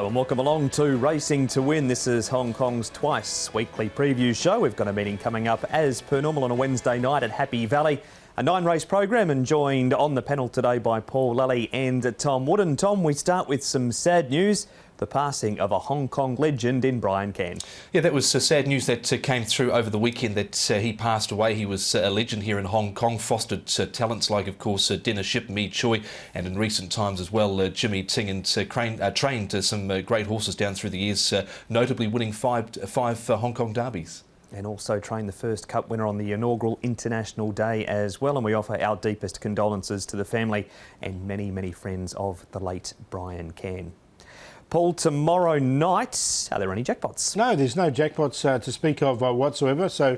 Hello and welcome along to Racing to Win. This is Hong Kong's twice weekly preview show. We've got a meeting coming up as per normal on a Wednesday night at Happy Valley. A 9-race program, and joined on the panel today by Paul Lally and Tom Wood. And Tom, we start with some sad news. The passing of a Hong Kong legend in Brian Can. Yeah, that was sad news that came through over the weekend, that he passed away. He was a legend here in Hong Kong, fostered talents like, of course, Dennis Ship, Mi Choi, and in recent times as well, Jimmy Ting, and trained some great horses down through the years, notably winning five Hong Kong derbies. And also trained the first Cup winner on the inaugural International Day as well. And we offer our deepest condolences to the family and many, many friends of the late Brian Can. Paul, tomorrow night, are there any jackpots? No, there's no jackpots to speak of whatsoever. So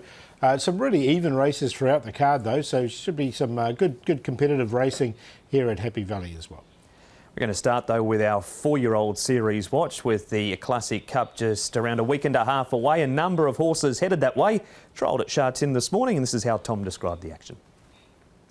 some really even races throughout the card, though. So should be some good competitive racing here at Happy Valley as well. We're going to start, though, with our 4-year-old series watch, with the Classic Cup just around a week and a half away. A number of horses headed that way. Trialled at Sha Tin this morning, and this is how Tom described the action.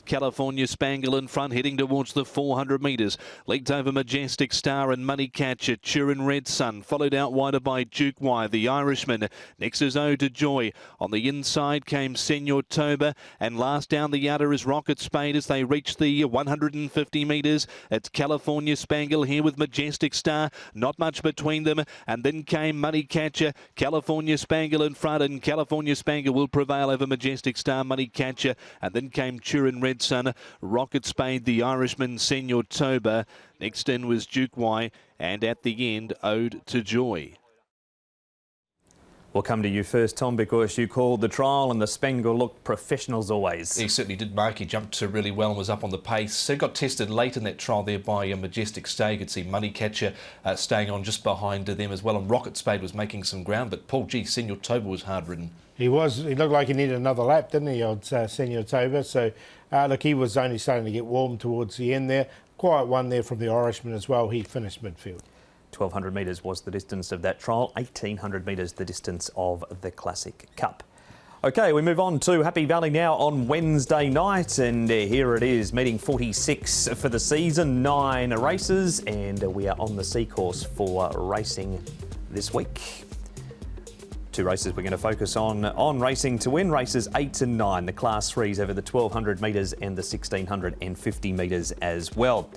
California Spangle in front, heading towards the 400 metres. Leaked over Majestic Star and Money Catcher. Turin Red Sun, followed out wider by Duke Y, the Irishman. Next is Ode to Joy. On the inside came Senor Toba, and last down the udder is Rocket Spade as they reach the 150 metres. It's California Spangle here with Majestic Star. Not much between them. And then came Money Catcher. California Spangle in front, and California Spangle will prevail over Majestic Star, Money Catcher. And then came Turin Red Sun, Rocket Spade, the Irishman, Senor Toba. Next in was Duke Y, and at the end, Ode to Joy. We'll come to you first, Tom, because you called the trial and the Spangle looked professional as always. He certainly did, Mark. He jumped really well and was up on the pace. He got tested late in that trial there by Majestic Stay. You could see Money Catcher staying on just behind them as well, and Rocket Spade was making some ground, but Paul G, Senor Toba was hard ridden. He was. He looked like he needed another lap, didn't he, old Senor Toba? So, look, he was only starting to get warm towards the end there. Quiet one there from the Irishman as well. He finished midfield. 1,200 metres was the distance of that trial, 1,800 metres the distance of the Classic Cup. OK, we move on to Happy Valley now on Wednesday night, and here it is, meeting 46 for the season, 9 races, and we are on the C course for racing this week. 2 races we're going to focus on Racing to Win, races 8 and 9, the Class 3s over the 1,200 metres and the 1,650 metres as well.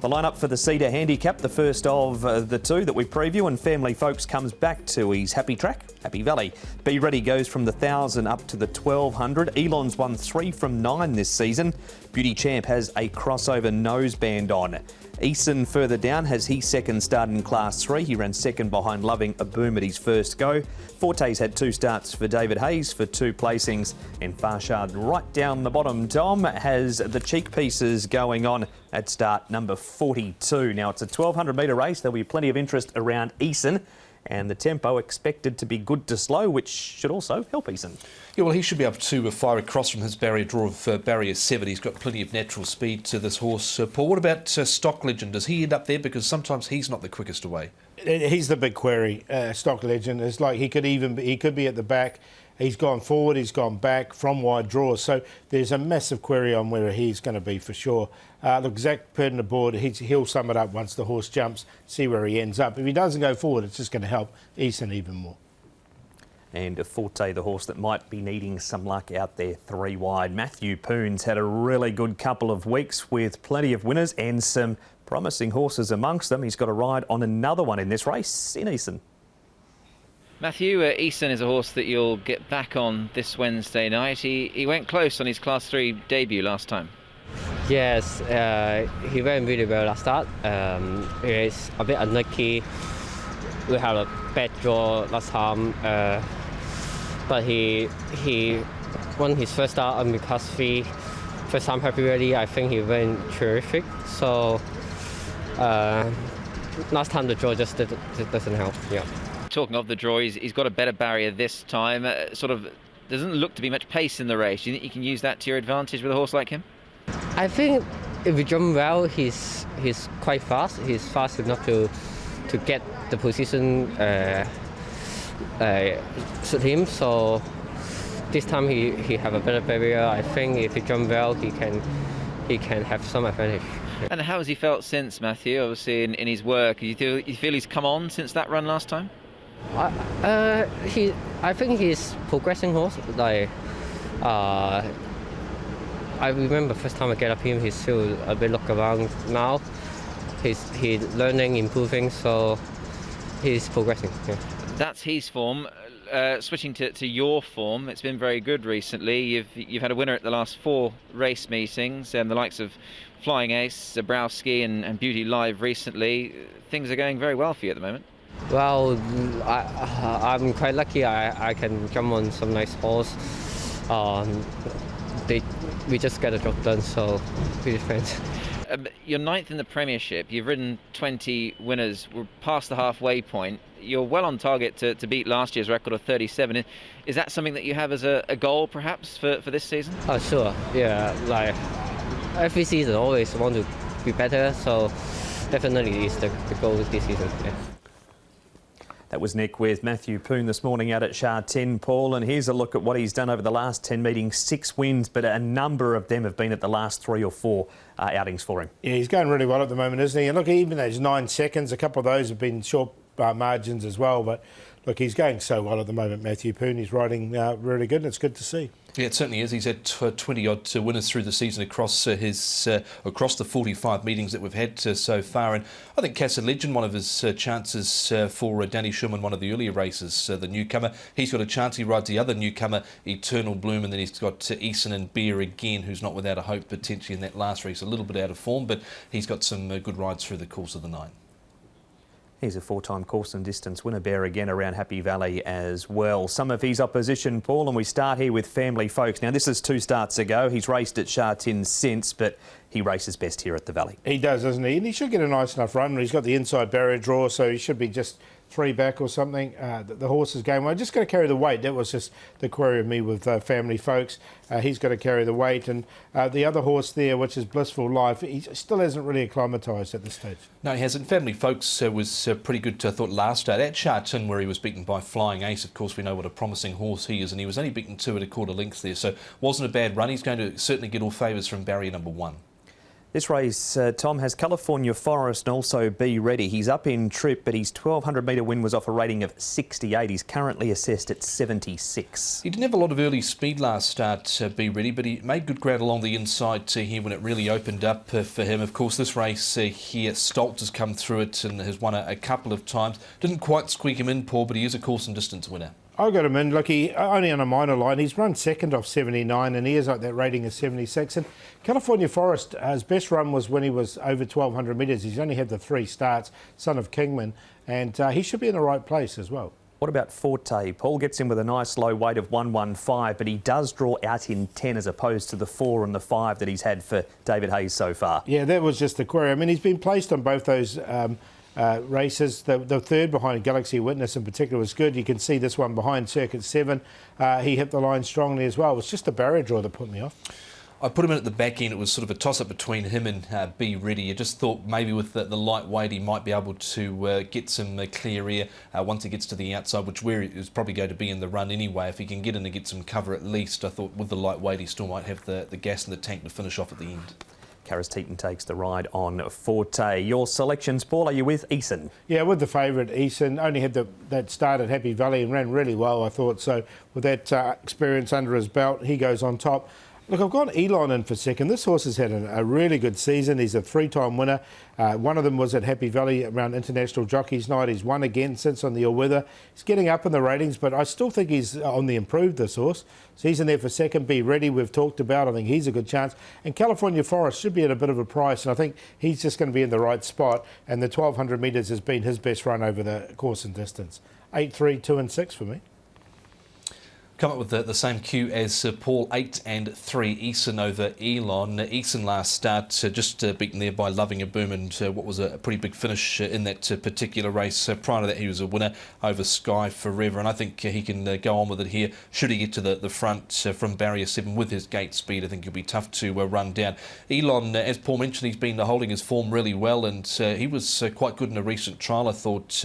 The lineup for the Cedar Handicap, the first of the 2 that we preview, and Family Folks comes back to his happy track, Happy Valley. Be Ready goes from the 1,000 up to the 1,200. Elon's won 3 from 9 this season. Beauty Champ has a crossover noseband on. Eason further down has his second start in Class 3. He ran second behind Loving a Boom at his first go. Forte's had 2 starts for David Hayes for 2 placings. And Farshad right down the bottom, Tom, has the cheek pieces going on at start number 42. Now, it's a 1,200 metre race. There'll be plenty of interest around Eason, and the tempo expected to be good to slow, which should also help Eason. Yeah, well, he should be able to fire across from his barrier draw of barrier 7. He's got plenty of natural speed to this horse. Paul, what about Stock Legend? Does he end up there? Because sometimes he's not the quickest away. He's the big query. Stock Legend. It's like he could be at the back. He's gone forward, he's gone back from wide draws. So there's a massive query on where he's going to be for sure. Look, Zach Purden aboard, he'll sum it up once the horse jumps, see where he ends up. If he doesn't go forward, it's just going to help Eason even more. And Forte, the horse that might be needing some luck out there 3 wide. Matthew Poon's had a really good couple of weeks with plenty of winners and some promising horses amongst them. He's got a ride on another one in this race in Eason. Matthew, Eason is a horse that you'll get back on this Wednesday night. He went close on his Class 3 debut last time. Yes, he went really well last start. He's a bit unlucky. We had a bad draw last time, but he won his first start on the Class 3. First time Happy Valley, I think he went terrific. So last time the draw just doesn't help. Yeah. Talking of the draw, he's got a better barrier this time. Sort of doesn't look to be much pace in the race. Do you think you can use that to your advantage with a horse like him? I think if we jump well, he's quite fast. He's fast enough to get the position suit him. So this time he have a better barrier. I think if he jump well, he can have some advantage. And how has he felt since, Matthew? Obviously, in his work, you feel he's come on since that run last time? I think he's progressing horse. Like, I remember first time I get up him, he's still a bit look around now. He's learning, improving, so he's progressing. Yeah. That's his form. Switching to your form, it's been very good recently. You've had a winner at the last 4 race meetings, the likes of Flying Ace, Zabrowski and Beauty Live recently. Things are going very well for you at the moment. Well, I'm quite lucky. I can come on some nice horse. We just get a job done, so pretty friends. You're 9th in the Premiership. You've ridden 20 winners. We're past the halfway point. You're well on target to beat last year's record of 37. Is that something that you have as a goal, perhaps, for this season? Oh, sure. Yeah, like every season, always want to be better. So definitely is the goal this season. Yeah. That was Nick with Matthew Poon this morning out at Sha Tin, Paul. And here's a look at what he's done over the last 10 meetings. 6 wins, but a number of them have been at the last 3 or 4 outings for him. Yeah, he's going really well at the moment, isn't he? And look, even those 9 seconds, a couple of those have been short margins as well. But look, he's going so well at the moment, Matthew Poon. He's riding really good, and it's good to see. Yeah, it certainly is. He's had 20-odd winners through the season across across the 45 meetings that we've had so far. And I think Casa Legend, one of his chances for Danny Schumann, one of the earlier races, the newcomer. He's got a chance. He rides the other newcomer, Eternal Bloom, and then he's got Eason and Beer again, who's not without a hope potentially in that last race. A little bit out of form, but he's got some good rides through the course of the night. He's a 4-time course and distance winner, Bear, again around Happy Valley as well. Some of his opposition, Paul, and we start here with Family Folks. Now, this is 2 starts ago. He's raced at Sha Tin since, but he races best here at the Valley. He does, doesn't he? And he should get a nice enough run. He's got the inside barrier draw, so he should be just 3 back or something. The horse is going well. Just got to carry the weight. That was just the query of me with Family Folks. He's got to carry the weight. And the other horse there, which is Blissful Life, he still hasn't really acclimatised at this stage. No, he hasn't. Family Folks was pretty good, I thought, last start at Sha Tin, where he was beaten by Flying Ace. Of course, we know what a promising horse he is, and he was only beaten 2 at a quarter length there. So wasn't a bad run. He's going to certainly get all favours from barrier number 1. This race, Tom, has California Forest and also Be Ready. He's up in trip, but his 1,200 metre win was off a rating of 68. He's currently assessed at 76. He didn't have a lot of early speed last start, Be Ready, but he made good ground along the inside here when it really opened up for him. Of course, this race here, Stoltz has come through it and has won a couple of times. Didn't quite squeak him in, Paul, but he is a course and distance winner. I got him in. Look, he only on a minor line. He's run second off 79, and he is like that rating of 76. And California Forest, his best run was when he was over 1,200 metres. He's only had the 3 starts, son of Kingman, and he should be in the right place as well. What about Forte? Paul gets in with a nice low weight of 115, but he does draw out in 10 as opposed to the 4 and the 5 that he's had for David Hayes so far. Yeah, that was just the query. I mean, he's been placed on both those races. The third behind Galaxy Witness in particular was good. You can see this one behind Circuit 7. He hit the line strongly as well. It was just a barrier draw that put me off. I put him in at the back end. It was sort of a toss-up between him and Be Ready. I just thought maybe with the lightweight he might be able to get some clear air once he gets to the outside, which where he was probably going to be in the run anyway. If he can get in and get some cover at least, I thought with the lightweight he still might have the gas in the tank to finish off at the end. Karis Teaton takes the ride on Forte. Your selections, Paul, are you with Eason? Yeah, with the favourite, Eason. Only had that start at Happy Valley and ran really well, I thought. So with that experience under his belt, he goes on top. Look, I've gone Elon in for second. This horse has had a really good season. He's a 3-time winner. One of them was at Happy Valley around International Jockeys Night. He's won again since on the all-weather. He's getting up in the ratings, but I still think he's on the improved, this horse. So he's in there for second. Be Ready, we've talked about. I think he's a good chance. And California Forest should be at a bit of a price, and I think he's just going to be in the right spot. And the 1,200 metres has been his best run over the course and distance. 8, 3, 2 and 6 for me. Come up with the same cue as Paul, 8 and 3, Eason over Elon. Eason last start just beaten there by Loving a Boom, and what was a pretty big finish in that particular race. Prior to that he was a winner over Sky Forever, and I think he can go on with it here. Should he get to the front from barrier 7 with his gate speed, I think he'll be tough to run down. Elon, as Paul mentioned, he's been holding his form really well, and he was quite good in a recent trial, I thought,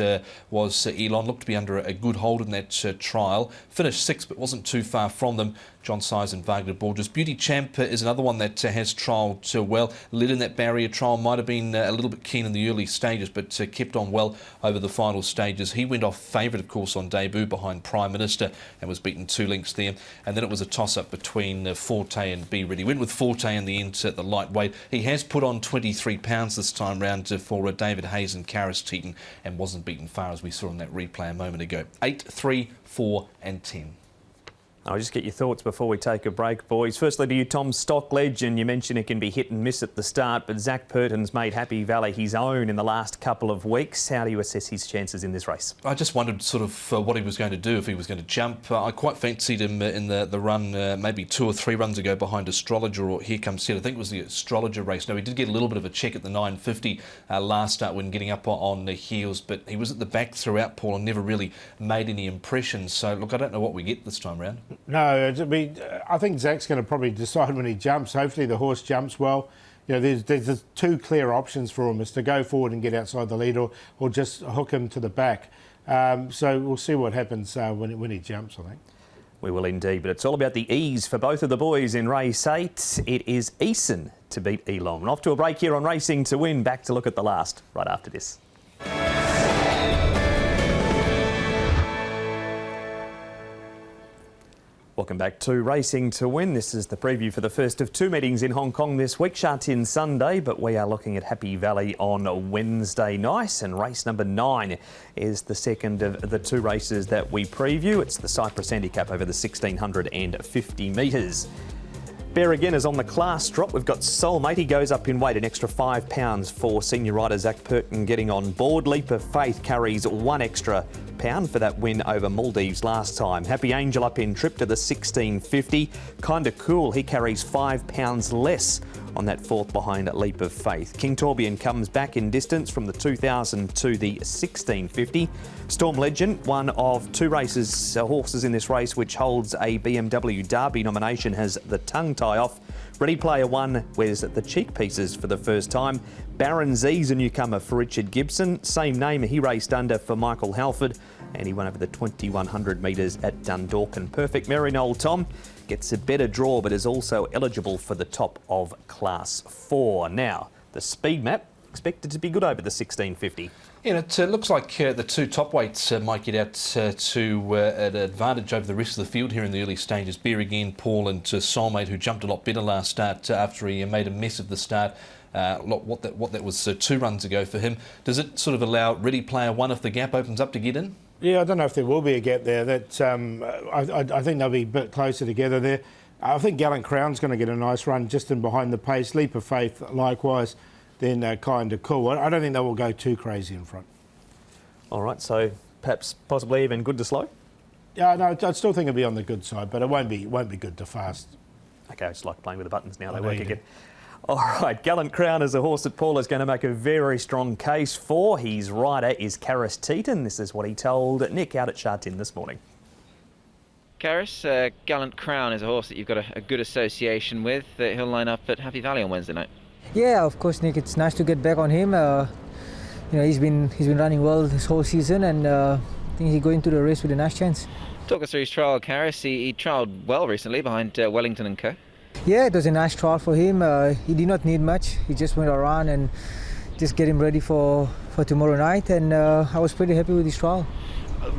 was Elon. Looked to be under a good hold in that trial. Finished 6th, but wasn't too far from them. John Size and Wagner Borges. Beauty Champ is another one that has trialled well. Led in that barrier trial, might have been a little bit keen in the early stages, but kept on well over the final stages. He went off favourite, of course, on debut behind Prime Minister and was beaten 2 lengths there. And then it was a toss-up between Forte and Be Ready. Went with Forte in the end at the lightweight. He has put on 23 pounds this time round for David Hayes and Karis Teeton and wasn't beaten far, as we saw in that replay a moment ago. 8, 3, 4 and 10. I'll just get your thoughts before we take a break, boys. Firstly to you, Tom, stock legend. You mentioned it can be hit and miss at the start, but Zach Purton's made Happy Valley his own in the last couple of weeks. How do you assess his chances in this race? I just wondered sort of what he was going to do, if he was going to jump. I quite fancied him in the run maybe 2 or 3 runs ago behind Astrologer or Here Comes Sid. I think it was the Astrologer race. Now, he did get a little bit of a check at the 950 last start when getting up on the heels, but he was at the back throughout, Paul, and never really made any impressions. So, look, I don't know what we get this time round. No, I think Zach's going to probably decide when he jumps. Hopefully the horse jumps well. You know, there's 2 clear options for him, is to go forward and get outside the lead or just hook him to the back. So we'll see what happens when he jumps, I think. We will indeed, but it's all about the ease for both of the boys in race 8. It is Eason to beat Elon. And off to a break here on Racing to Win. Back to look at the last right after this. Welcome back to Racing to Win. This is the preview for the first of 2 meetings in Hong Kong this week. Sha Tin Sunday, but we are looking at Happy Valley on Wednesday night. And race number 9 is the second of the 2 races that we preview. It's the Cypress Handicap over the 1650 metres. Bear again is on the class drop. We've got Soulmate. He goes up in weight, an extra £5 for senior rider Zach Purton getting on board. Leap of Faith carries 1 extra pound for that win over Maldives last time. Happy Angel up in trip to the 1650. Kinda Cool, he carries £5 less on that 4th behind Leap of Faith. King Torbian comes back in distance from the 2000 to the 1650. Storm Legend, one of 2 horses in this race which holds a BMW Derby nomination, has the tongue tie off. Ready Player One wears the cheek pieces for the first time. Baron Z's a newcomer for Richard Gibson. Same name he raced under for Michael Halford, and he won over the 2100 metres at Dundalkin. Perfect Merrinol Tom gets a better draw, but is also eligible for the top of Class 4. Now, the speed map expected to be good over the 1650. Yeah, it looks like the 2 top weights might get out to an advantage over the rest of the field here in the early stages. Beer again, Paul, and Soulmate, who jumped a lot better last start after he made a mess of the start. What that was 2 runs ago for him. Does it sort of allow Ready Player One, if the gap opens up, to get in? Yeah, I don't know if there will be a gap there. That I think they'll be a bit closer together there. I think Gallant Crown's going to get a nice run just in behind the pace. Leap of Faith likewise. Then Kinda Cool. I don't think they will go too crazy in front. All right, so perhaps possibly even good to slow? Yeah, no, I still think it'll be on the good side, but it won't be good to fast. Okay, I just like playing with the buttons now. They work again. All right, Gallant Crown is a horse that Paul is going to make a very strong case for. His rider is Karis Teeton. This is what he told Nick out at Sha Tin this morning. Karis, Gallant Crown is a horse that you've got a good association with. He'll line up at Happy Valley on Wednesday night. Yeah, of course, Nick. It's nice to get back on him. You know, he's been running well this whole season, and I think he's going to the race with a nice chance. Talk us through his trial, Karis. He trialled well recently behind Wellington and Co. Yeah, it was a nice trial for him. He did not need much. He just went around and just get him ready for tomorrow night, and I was pretty happy with his trial.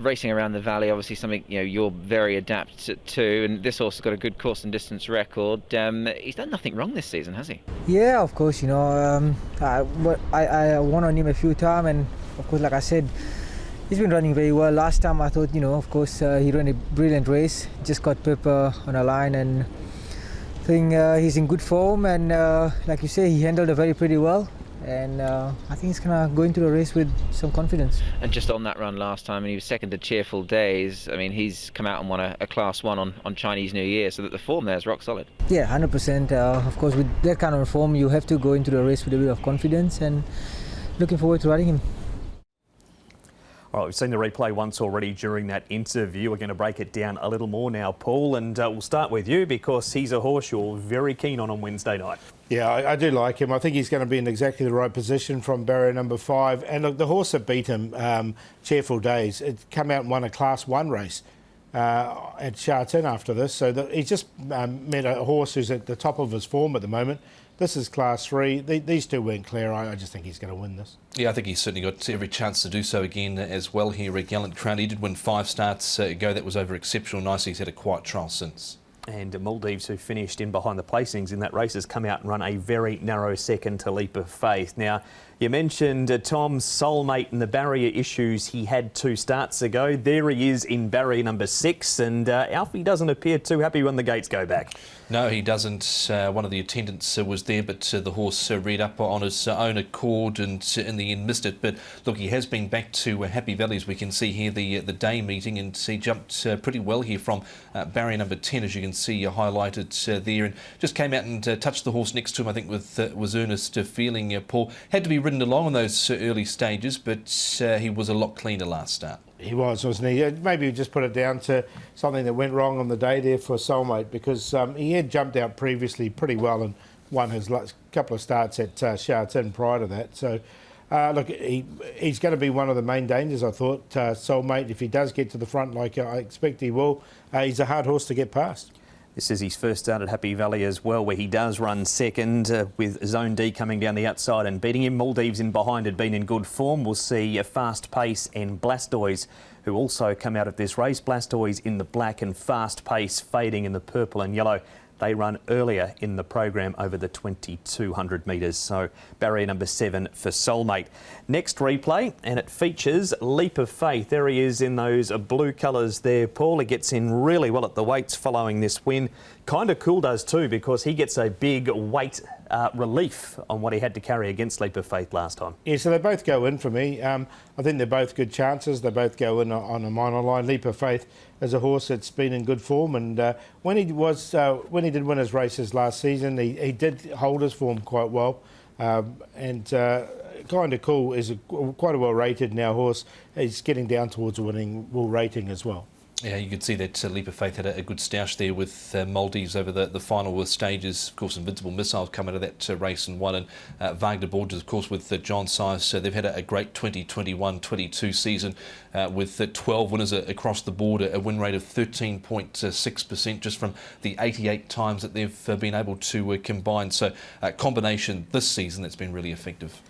Racing around the valley, obviously something you're very adept to, and this horse has got a good course and distance record. He's done nothing wrong this season, has he? Yeah, of course. You know, I won on him a few times, and of course, like I said, he's been running very well. Last time I thought, of course, he ran a brilliant race. Just got Pepper on a line, and I think he's in good form. And like you say, he handled it very pretty well. And I think he's going to go into the race with some confidence. And just on that run last time, and he was second to Cheerful Days. I mean, he's come out and won a Class 1 on Chinese New Year, so that the form there is rock solid. Yeah, 100%. Of course, with that kind of form, you have to go into the race with a bit of confidence, and looking forward to riding him. All right, we've seen the replay once already during that interview. We're going to break it down a little more now, Paul, and we'll start with you because he's a horse you're very keen on Wednesday night. Yeah, I do like him. I think he's going to be in exactly the right position from barrier number 5. And look, the horse that beat him, Cheerful Days, it come out and won a Class 1 race. at Sharton after this. So he's just met a horse who's at the top of his form at the moment. This is Class 3. These two weren't clear. I just think he's going to win this. Yeah, I think he's certainly got every chance to do so again as well here at Gallant Crown. He did win 5 starts ago. That was over exceptional nice. He's had a quiet trial since. And Maldives, who finished in behind the placings in that race, has come out and run a very narrow second to Leap of Faith. Now, you mentioned Tom's soulmate and the barrier issues he had 2 starts ago. There he is in barrier number 6, and Alfie doesn't appear too happy when the gates go back. No, he doesn't. One of the attendants was there, but the horse read up on his own accord and in the end missed it. But look, he has been back to Happy Valley, as we can see here, the day meeting, and he jumped pretty well here from barrier number 10, as you can see highlighted there, and just came out and touched the horse next to him, I think, was earnest feeling. Paul had to be ridden along in those early stages, but he was a lot cleaner last start. He was, wasn't he? Maybe just put it down to something that went wrong on the day there for Soulmate, because he had jumped out previously pretty well and won his couple of starts at Sharton prior to that. So, look, he's going to be one of the main dangers, I thought, Soulmate. If he does get to the front like I expect he will, he's a hard horse to get past. This is his first start at Happy Valley as well, where he does run second with Zone D coming down the outside and beating him. Maldives in behind had been in good form. We'll see a Fast Pace and Blastoise, who also come out of this race. Blastoise in the black and Fast Pace fading in the purple and yellow. They run earlier in the program over the 2,200 metres. So barrier number 7 for Soulmate. Next replay, and it features Leap of Faith. There he is in those blue colours there, Paul. He gets in really well at the weights following this win. Kind of cool does too, because he gets a big weight relief on what he had to carry against Leap of Faith last time. Yeah, so they both go in for me. I think they're both good chances. They both go in on a minor line. Leap of Faith is a horse that's been in good form, and when he did win his races last season, he did hold his form quite well. And Kind of Cool is quite a well rated now horse. He's getting down towards a winning will rating as well. Yeah, you could see that Leap of Faith had a good stoush there with Maldives over the final stages. Of course, Invincible Missile come out of that race and won. And Wagner Borges, of course, with John Size. They've had a great 2021-22 season with 12 winners across the board, a win rate of 13.6% just from the 88 times that they've been able to combine. So a combination this season that's been really effective.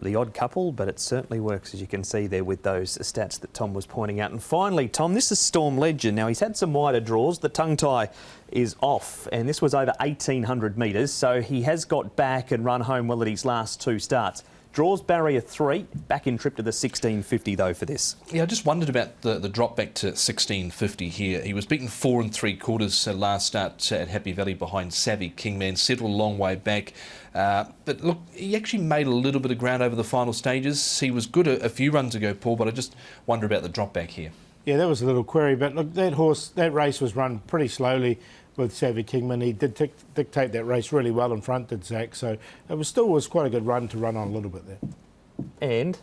The odd couple, but it certainly works, as you can see there with those stats that Tom was pointing out. And finally, Tom, this is Storm Legend. Now, he's had some wider draws. The tongue tie is off, and this was over 1,800 metres, so he has got back and run home well at his last 2 starts. Draws barrier 3, back in trip to the 1650 though for this. Yeah, I just wondered about the drop back to 1650 here. He was beaten 4 3/4 last start at Happy Valley behind Savvy Kingman, settled a long way back. But look, he actually made a little bit of ground over the final stages. He was good a few runs ago, Paul, but I just wonder about the drop back here. Yeah, that was a little query, but look, that race was run pretty slowly with Savvy Kingman. He did dictate that race really well in front, did Zach, so it was quite a good run to run on a little bit there. And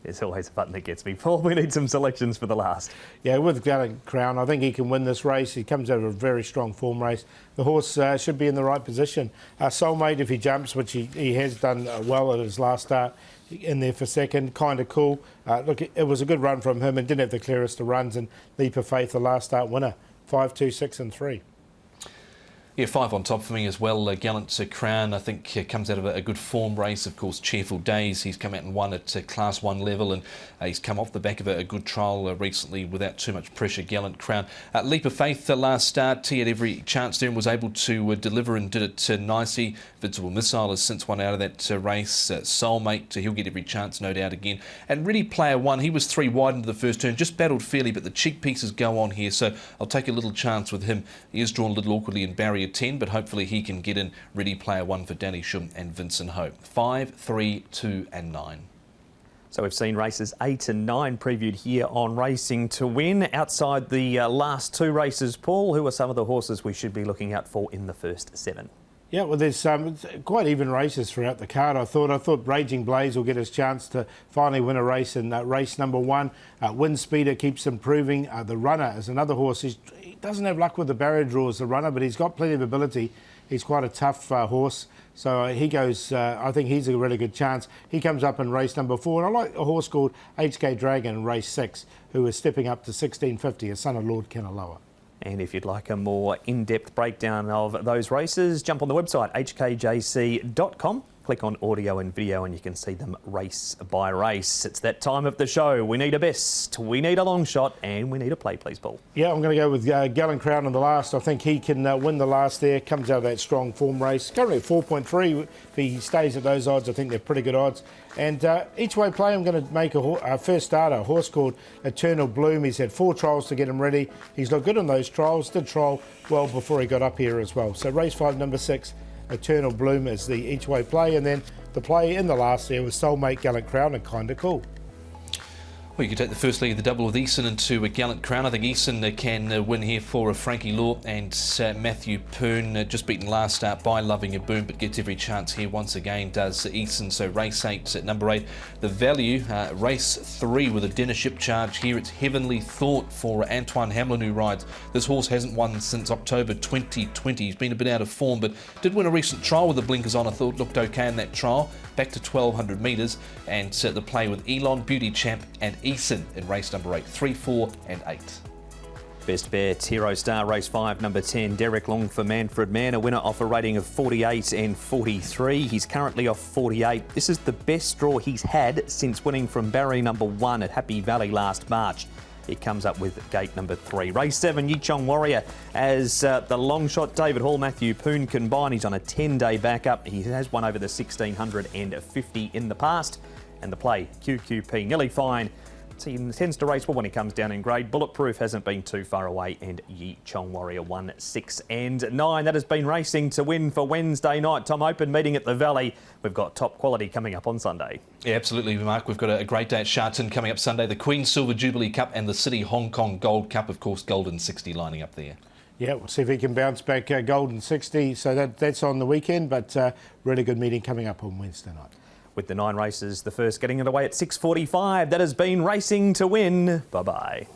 there's always a button that gets me. Paul, we need some selections for the last. Yeah, with Gallant Crown, I think he can win this race. He comes out of a very strong form race. The horse should be in the right position. Soulmate, if he jumps, which he has done well at his last start, in there for second. Kind of Cool. Look, it was a good run from him and didn't have the clearest of runs. And Leap of Faith, the last start winner. 5, 2, 6 and 3. Yeah, 5 on top for me as well. Gallant Crown, I think, comes out of a good form race. Of course, Cheerful Days, he's come out and won at Class 1 level, and he's come off the back of a good trial recently without too much pressure. Gallant Crown. Leap of Faith, the last start, he had every chance there and was able to deliver and did it nicely. Invincible Missile has since won out of that race. Soulmate, he'll get every chance, no doubt, again. And Ready Player One, he was 3 wide into the first turn, just battled fairly, but the cheek pieces go on here, so I'll take a little chance with him. He is drawn a little awkwardly in barrier 10, but hopefully he can get in. Ready Player One for Danny Shum and Vincent Hope. 5, 3, 2 and 9. So we've seen races 8 and 9 previewed here on Racing to Win. Outside the last 2 races, Paul, who are some of the horses we should be looking out for in the first 7? Yeah, well, there's quite even races throughout the card. I thought Raging Blaze will get his chance to finally win a race in race number 1. Wind Speeder keeps improving. The Runner is another horse. He doesn't have luck with the barrier draws, the runner, but he's got plenty of ability. He's quite a tough horse. So he goes, I think he's a really good chance. He comes up in race number 4. And I like a horse called HK Dragon in race 6, who is stepping up to 1650, a son of Lord Kenaloa. And if you'd like a more in-depth breakdown of those races, jump on the website hkjc.com. Click on audio and video and you can see them race by race. It's that time of the show. We need a best, we need a long shot, and we need a play, please, Paul. Yeah, I'm going to go with Gallant Crown in the last. I think he can win the last there. Comes out of that strong form race. Currently at 4.3. If he stays at those odds, I think they're pretty good odds. And each way play, I'm going to make a first starter, a horse called Eternal Bloom. He's had 4 trials to get him ready. He's looked good in those trials. Did trial well before he got up here as well. So race 5, number 6. Eternal Bloom is the each way play, and then the play in the last there was Soulmate Gallant Crown and Kinda Cool. Well, you can take the first leg of the double with Eason into a Gallant Crown. I think Eason can win here for Frankie Law, and Matthew Poon just beaten last start by Loving a Boom, but gets every chance here once again, does Eason. So race 8 at number 8. The value, race 3 with a dinner ship charge here. It's Heavenly Thought for Antoine Hamlin, who rides. This horse hasn't won since October 2020. He's been a bit out of form, but did win a recent trial with the blinkers on. I thought looked okay in that trial. Back to 1200 metres, and the play with Elon, Beauty Champ and Eason in race number 8, 3, 4 and 8. Best bet, Hero Star, race 5, number 10, Derek Long for Manfred Mann, a winner off a rating of 48 and 43. He's currently off 48. This is the best draw he's had since winning from Barry number 1 at Happy Valley last March. It comes up with gate number 3. Race 7, Yichong Warrior, as the long shot David Hall, Matthew Poon combine. He's on a 10-day backup. He has won over the 1650 in the past. And the play, QQP, nearly fine. He tends to race well when he comes down in grade. Bulletproof hasn't been too far away, and Yichong Warrior 1, 6 and 9. That has been racing to win for Wednesday night. Tom Open meeting at the Valley. We've got top quality coming up on Sunday. Yeah, absolutely, Mark. We've got a great day at Sharton coming up Sunday. The Queen's Silver Jubilee Cup and the City Hong Kong Gold Cup. Of course, Golden 60 lining up there. Yeah, we'll see if he can bounce back Golden 60. So that's on the weekend, but really good meeting coming up on Wednesday night. With the 9 races, the first getting underway at 6:45. That has been Racing to Win. Bye-bye.